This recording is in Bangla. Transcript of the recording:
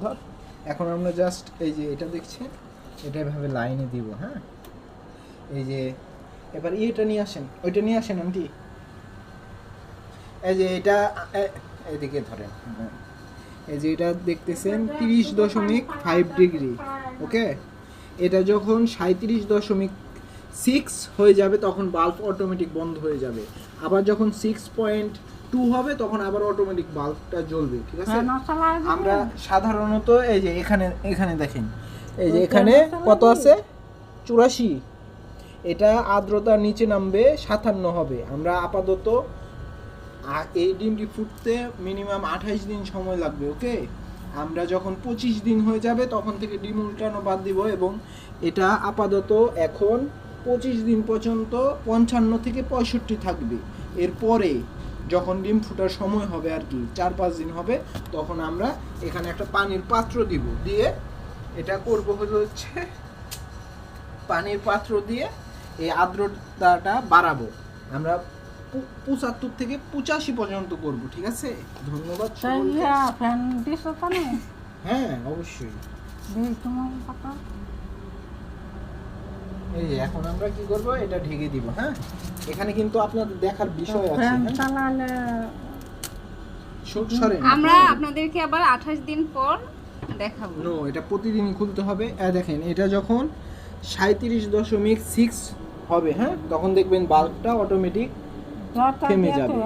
ধর এখন আমরা জাস্ট এই যে এটা দেখছেন, এটা এভাবে লাইনে দিব। হ্যাঁ, এই যে এবার এটা নিয়ে আসেন, ওইটা নিয়ে আসেন আন্টি। এই যে এটা এদিকে ধরেন, এই যে এটা দেখতেছেন 30.5 ডিগ্রি। ওকে, এটা যখন 37.6 হয়ে যাবে তখন বাল্ব অটোমেটিক বন্ধ হয়ে যাবে। আবার যখন 6.2 হবে তখন আবার অটোমেটিক বাল্বটা জ্বলবে। ঠিক আছে, আমরা সাধারণত এই যে এখানে এখানে দেখেন, এই যে এখানে কত আছে 84, এটা আর্দ্রতার নিচে নামবে 57 হবে। আমরা আপাতত এই ডিমটি ফুটতে মিনিমাম 28 দিন সময় লাগবে। ওকে, আমরা যখন 25 দিন হয়ে যাবে তখন থেকে ডিম উল্টানো বাদ দিব, এবং এটা আপাতত এখন 25 দিন পর্যন্ত 55 থেকে 65 থাকবে। এরপরে যখন ডিম ফোটার সময় হবে আর কি 4-5 দিন হবে, তখন আমরা এখানে একটা পানির পাত্র দিব, দিয়ে এটা করব হচ্ছে পানির পাত্র দিয়ে এই আর্দ্রতাটা বাড়াবো। আমরা 75 থেকে 85 পর্যন্ত করব। ঠিক আছে, ধন্যবাদ সকলকে। ফ্যান দিছো তো না? হ্যাঁ অবশ্যই। তোমার পাকা এই যে এখন আমরা কি করব, এটা ঢেকে দিব। হ্যাঁ, এখানে কিন্তু আপনাদের দেখার বিষয় আছে। ফ্যান হ্যাঁ, চালালে সরেন। আমরা আপনাদেরকে আবার 28 দিন পর দেখাবো। নো, এটা প্রতিদিনই খুলতে হবে। দেখেন এটা যখন 37.6 হবে, হ্যাঁ, তখন দেখবেন বাল্বটা অটোমেটিক থেমে যাবে।